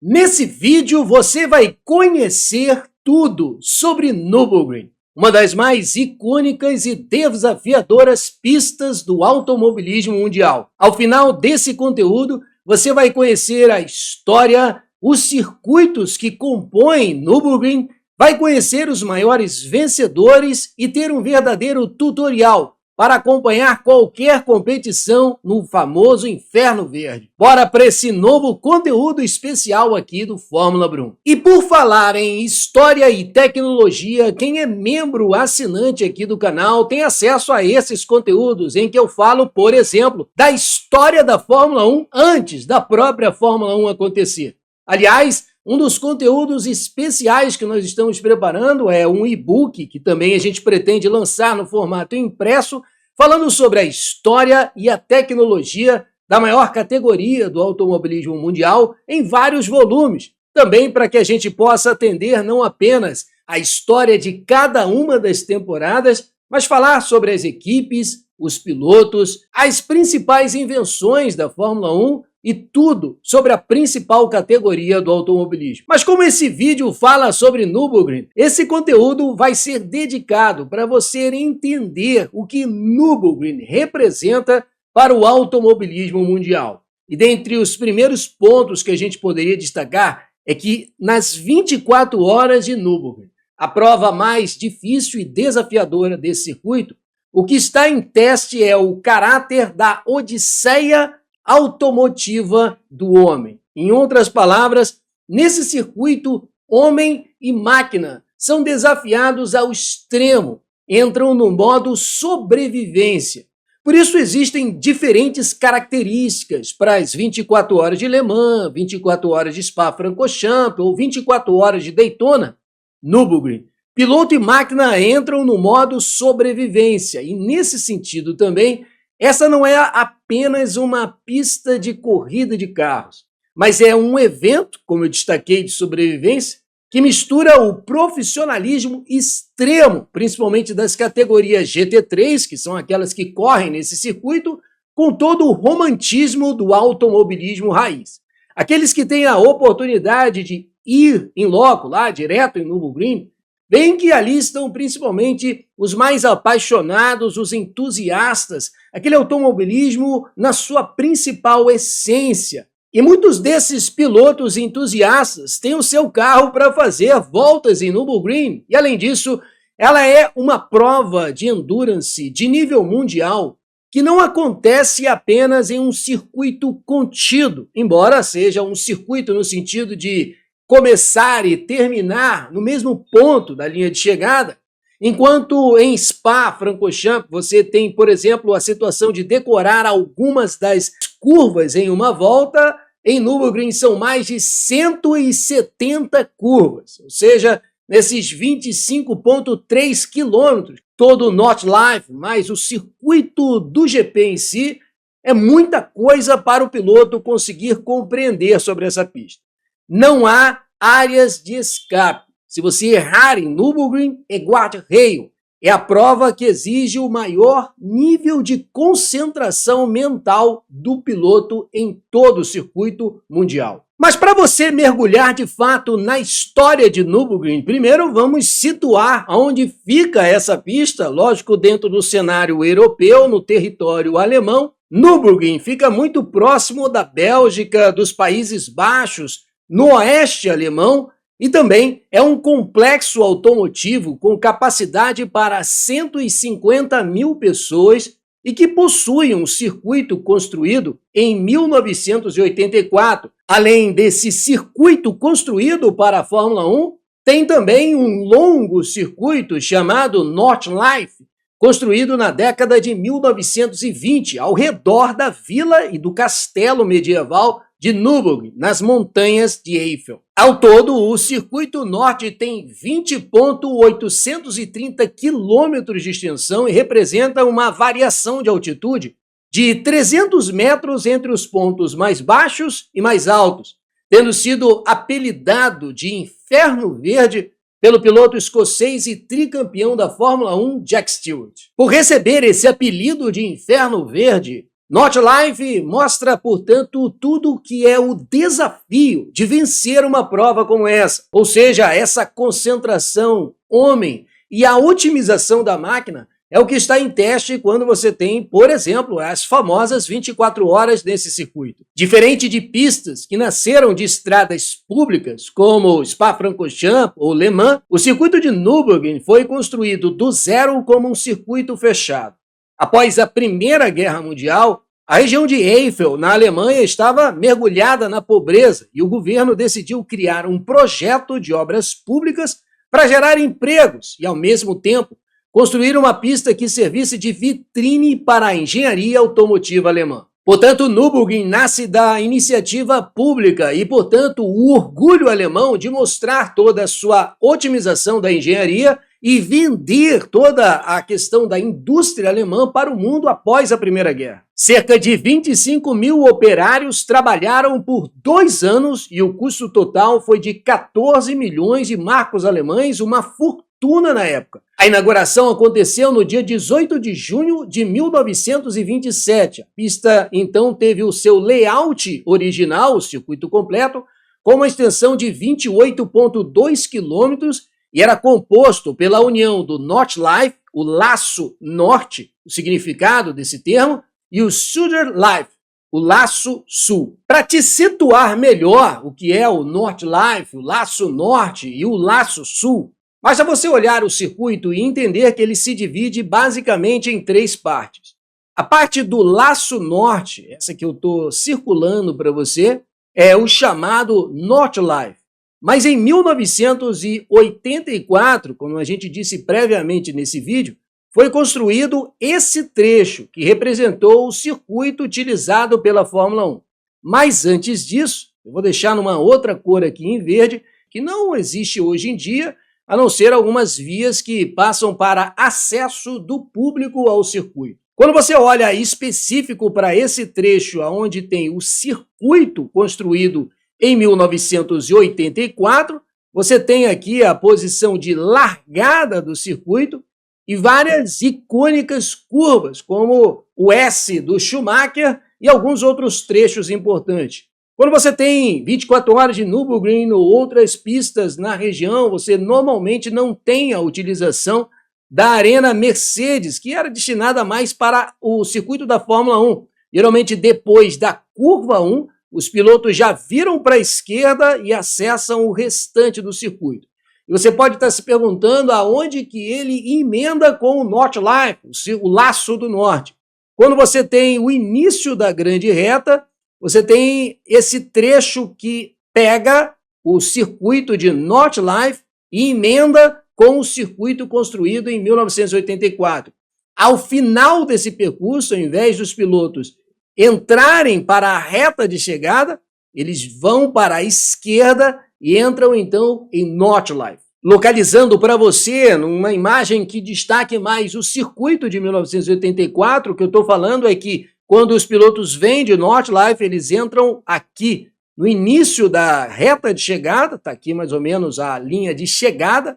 Nesse vídeo você vai conhecer tudo sobre Nürburgring, uma das mais icônicas e desafiadoras pistas do automobilismo mundial. Ao final desse conteúdo, você vai conhecer a história, os circuitos que compõem Nürburgring, vai conhecer os maiores vencedores e ter um verdadeiro tutorial para acompanhar qualquer competição no famoso Inferno Verde. Bora para esse novo conteúdo especial aqui do Fórmula Brum. E por falar em história e tecnologia, quem é membro assinante aqui do canal tem acesso a esses conteúdos em que eu falo, por exemplo, da história da Fórmula 1 antes da própria Fórmula 1 acontecer. Aliás, um dos conteúdos especiais que nós estamos preparando é um e-book que também a gente pretende lançar no formato impresso, falando sobre a história e a tecnologia da maior categoria do automobilismo mundial em vários volumes, também para que a gente possa atender não apenas a história de cada uma das temporadas, mas falar sobre as equipes, os pilotos, as principais invenções da Fórmula 1 e tudo sobre a principal categoria do automobilismo. Mas como esse vídeo fala sobre Nürburgring, esse conteúdo vai ser dedicado para você entender o que Nürburgring representa para o automobilismo mundial. E dentre os primeiros pontos que a gente poderia destacar é que nas 24 horas de Nürburgring, a prova mais difícil e desafiadora desse circuito, o que está em teste é o caráter da odisseia automotiva do homem. Em outras palavras, nesse circuito, homem e máquina são desafiados ao extremo, entram no modo sobrevivência. Por isso existem diferentes características para as 24 horas de Le Mans, 24 horas de Spa-Francorchamps ou 24 horas de Daytona. Nürburgring, piloto e máquina entram no modo sobrevivência e nesse sentido também, essa não é apenas uma pista de corrida de carros, mas é um evento, como eu destaquei, de sobrevivência, que mistura o profissionalismo extremo, principalmente das categorias GT3, que são aquelas que correm nesse circuito, com todo o romantismo do automobilismo raiz. Aqueles que têm a oportunidade de ir em loco, lá direto em Nürburgring, bem que ali estão principalmente os mais apaixonados, os entusiastas, aquele automobilismo na sua principal essência. E muitos desses pilotos entusiastas têm o seu carro para fazer voltas em Nürburgring. E além disso, ela é uma prova de endurance de nível mundial que não acontece apenas em um circuito contido, embora seja um circuito no sentido de começar e terminar no mesmo ponto da linha de chegada, enquanto em Spa-Francorchamps você tem, por exemplo, a situação de decorar algumas das curvas em uma volta, em Nürburgring são mais de 170 curvas, ou seja, nesses 25,3 quilômetros, todo o Nordschleife, mais o circuito do GP em si, é muita coisa para o piloto conseguir compreender sobre essa pista. Não há áreas de escape. Se você errar em Nürburgring, é guarda-reio. É a prova que exige o maior nível de concentração mental do piloto em todo o circuito mundial. Mas para você mergulhar de fato na história de Nürburgring, primeiro vamos situar onde fica essa pista, lógico, dentro do cenário europeu, no território alemão. Nürburgring fica muito próximo da Bélgica, dos Países Baixos, no oeste alemão, e também é um complexo automotivo com capacidade para 150 mil pessoas e que possui um circuito construído em 1984. Além desse circuito construído para a Fórmula 1, tem também um longo circuito chamado Nordschleife, construído na década de 1920, ao redor da vila e do castelo medieval de Nürburgring, nas montanhas de Eifel. Ao todo, o circuito norte tem 20,830 quilômetros de extensão e representa uma variação de altitude de 300 metros entre os pontos mais baixos e mais altos, tendo sido apelidado de Inferno Verde pelo piloto escocês e tricampeão da Fórmula 1, Jack Stewart. Por receber esse apelido de Inferno Verde, Nordlife mostra, portanto, tudo o que é o desafio de vencer uma prova como essa, ou seja, essa concentração homem e a otimização da máquina é o que está em teste quando você tem, por exemplo, as famosas 24 horas nesse circuito. Diferente de pistas que nasceram de estradas públicas, como Spa-Francorchamps ou Le Mans, o circuito de Nürburgring foi construído do zero como um circuito fechado. Após a Primeira Guerra Mundial, a região de Eifel, na Alemanha, estava mergulhada na pobreza e o governo decidiu criar um projeto de obras públicas para gerar empregos e, ao mesmo tempo, construir uma pista que servisse de vitrine para a engenharia automotiva alemã. Portanto, Nürburgring nasce da iniciativa pública e, portanto, o orgulho alemão de mostrar toda a sua otimização da engenharia e vender toda a questão da indústria alemã para o mundo após a Primeira Guerra. Cerca de 25 mil operários trabalharam por 2 anos e o custo total foi de 14 milhões de marcos alemães, uma fortuna na época. A inauguração aconteceu no dia 18 de junho de 1927. A pista, então, teve o seu layout original, o circuito completo, com uma extensão de 28,2 quilômetros e era composto pela união do Nordlife, o laço norte, o significado desse termo, e o Süderlife, o laço sul. Para te situar melhor o que é o Nordlife, o laço norte e o laço sul, basta você olhar o circuito e entender que ele se divide basicamente em 3 partes. A parte do laço norte, essa que eu estou circulando para você, é o chamado Nordlife. Mas em 1984, como a gente disse previamente nesse vídeo, foi construído esse trecho que representou o circuito utilizado pela Fórmula 1. Mas antes disso, eu vou deixar numa outra cor aqui em verde, que não existe hoje em dia, a não ser algumas vias que passam para acesso do público ao circuito. Quando você olha específico para esse trecho onde tem o circuito construído em 1984, você tem aqui a posição de largada do circuito e várias icônicas curvas, como o S do Schumacher e alguns outros trechos importantes. Quando você tem 24 horas de Nürburgring ou outras pistas na região, você normalmente não tem a utilização da Arena Mercedes, que era destinada mais para o circuito da Fórmula 1. Geralmente, depois da curva 1, os pilotos já viram para a esquerda e acessam o restante do circuito. E você pode estar se perguntando aonde que ele emenda com o Nordlife, o laço do norte. Quando você tem o início da grande reta, você tem esse trecho que pega o circuito de Nordlife e emenda com o circuito construído em 1984. Ao final desse percurso, ao invés dos pilotos entrarem para a reta de chegada, eles vão para a esquerda e entram então em Nordlife. Localizando para você, numa imagem que destaque mais o circuito de 1984, o que eu estou falando é que quando os pilotos vêm de Nordlife, eles entram aqui, no início da reta de chegada, está aqui mais ou menos a linha de chegada,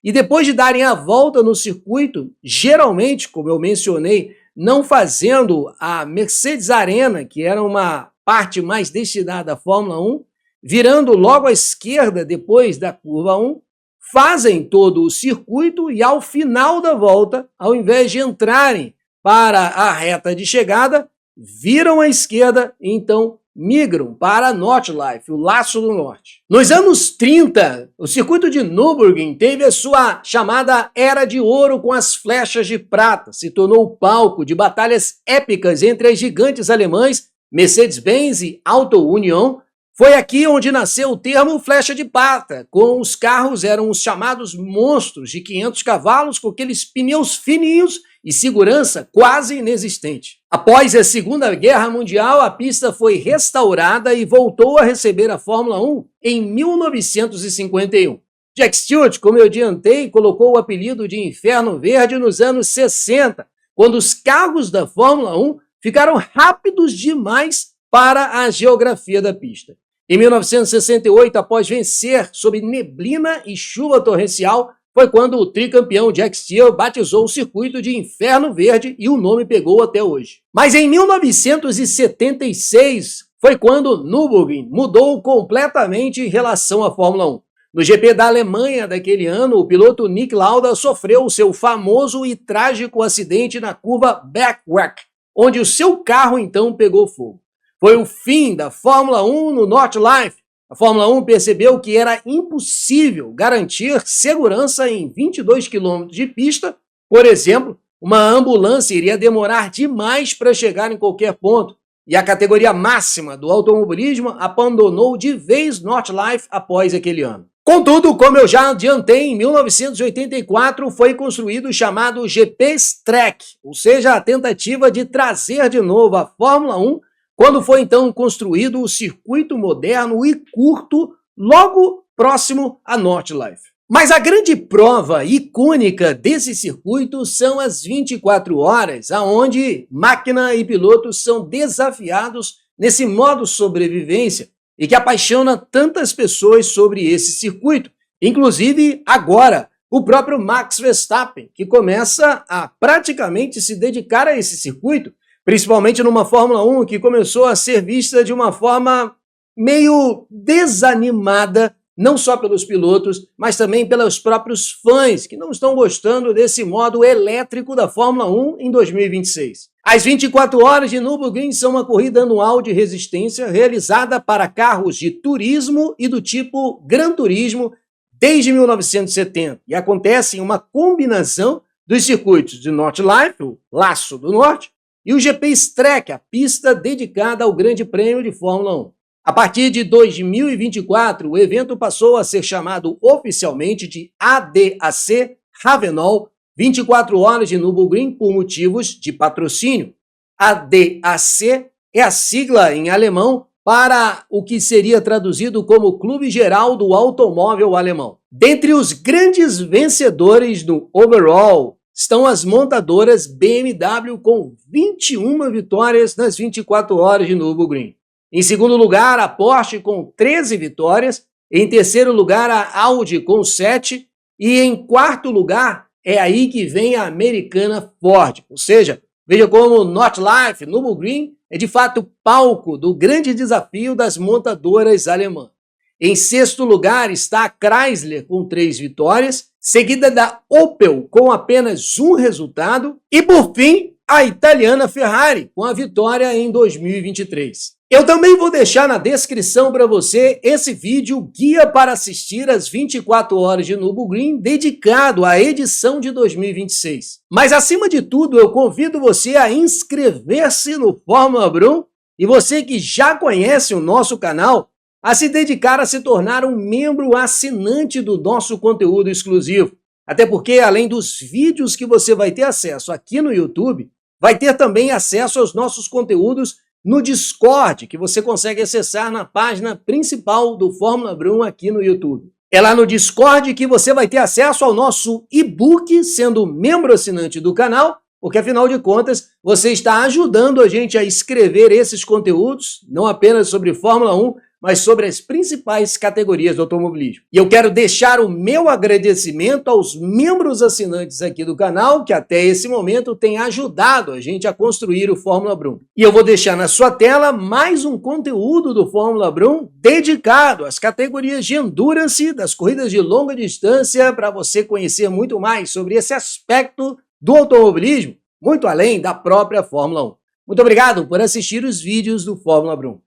e depois de darem a volta no circuito, geralmente, como eu mencionei, não fazendo a Mercedes Arena, que era uma parte mais destinada à Fórmula 1, virando logo à esquerda depois da curva 1, fazem todo o circuito e ao final da volta, ao invés de entrarem para a reta de chegada, viram à esquerda e então migram para Nordlife, o laço do norte. Nos anos 30, o circuito de Nürburgring teve a sua chamada Era de Ouro com as flechas de prata, se tornou o palco de batalhas épicas entre as gigantes alemãs Mercedes-Benz e Auto Union. Foi aqui onde nasceu o termo flecha de prata, com os carros eram os chamados monstros de 500 cavalos com aqueles pneus fininhos e segurança quase inexistente. Após a Segunda Guerra Mundial, a pista foi restaurada e voltou a receber a Fórmula 1 em 1951. Jack Stewart, como eu adiantei, colocou o apelido de Inferno Verde nos anos 60, quando os carros da Fórmula 1 ficaram rápidos demais para a geografia da pista. Em 1968, após vencer sob neblina e chuva torrencial, foi quando o tricampeão Jack Steele batizou o circuito de Inferno Verde e o nome pegou até hoje. Mas em 1976 foi quando Nürburgring mudou completamente em relação à Fórmula 1. No GP da Alemanha daquele ano, o piloto Nick Lauda sofreu o seu famoso e trágico acidente na curva Bergwerk, onde o seu carro então pegou fogo. Foi o fim da Fórmula 1 no Nordschleife. A Fórmula 1 percebeu que era impossível garantir segurança em 22 km de pista. Por exemplo, uma ambulância iria demorar demais para chegar em qualquer ponto. E a categoria máxima do automobilismo abandonou de vez Nordschleife após aquele ano. Contudo, como eu já adiantei, em 1984 foi construído o chamado GP Streck, ou seja, a tentativa de trazer de novo a Fórmula 1, quando foi então construído o circuito moderno e curto, logo próximo a Nordschleife. Mas a grande prova icônica desse circuito são as 24 horas, aonde máquina e pilotos são desafiados nesse modo sobrevivência, e que apaixona tantas pessoas sobre esse circuito, inclusive agora, o próprio Max Verstappen, que começa a praticamente se dedicar a esse circuito, principalmente numa Fórmula 1 que começou a ser vista de uma forma meio desanimada, não só pelos pilotos, mas também pelos próprios fãs, que não estão gostando desse modo elétrico da Fórmula 1 em 2026. As 24 horas de Nürburgring são uma corrida anual de resistência realizada para carros de turismo e do tipo Gran Turismo desde 1970 e acontece em uma combinação dos circuitos de Nordschleife, o Laço do Norte, e o GP Streck, a pista dedicada ao Grande Prêmio de Fórmula 1. A partir de 2024, o evento passou a ser chamado oficialmente de ADAC Ravenol 24 horas de Nürburgring por motivos de patrocínio. ADAC é a sigla em alemão para o que seria traduzido como Clube Geral do Automóvel Alemão. Dentre os grandes vencedores do overall estão as montadoras BMW com 21 vitórias nas 24 horas de Nürburgring. Em segundo lugar, a Porsche com 13 vitórias. Em terceiro lugar, a Audi com 7. E em quarto lugar, é aí que vem a americana Ford. Ou seja, veja como Nordschleife, Nürburgring, é de fato palco do grande desafio das montadoras alemãs. Em sexto lugar está a Chrysler com 3 vitórias, seguida da Opel com apenas um resultado. E por fim, a italiana Ferrari com a vitória em 2023. Eu também vou deixar na descrição para você esse vídeo guia para assistir às 24 horas de Nürburgring dedicado à edição de 2026. Mas acima de tudo, eu convido você a inscrever-se no Fórmula Brum e você que já conhece o nosso canal, a se dedicar a se tornar um membro assinante do nosso conteúdo exclusivo. Até porque, além dos vídeos que você vai ter acesso aqui no YouTube, vai ter também acesso aos nossos conteúdos no Discord, que você consegue acessar na página principal do Fórmula Brum aqui no YouTube. É lá no Discord que você vai ter acesso ao nosso e-book, sendo membro assinante do canal, porque afinal de contas, você está ajudando a gente a escrever esses conteúdos, não apenas sobre Fórmula 1, mas sobre as principais categorias do automobilismo. E eu quero deixar o meu agradecimento aos membros assinantes aqui do canal, que até esse momento têm ajudado a gente a construir o Fórmula Brum. E eu vou deixar na sua tela mais um conteúdo do Fórmula Brum dedicado às categorias de Endurance, das corridas de longa distância, para você conhecer muito mais sobre esse aspecto do automobilismo, muito além da própria Fórmula 1. Muito obrigado por assistir os vídeos do Fórmula Brum.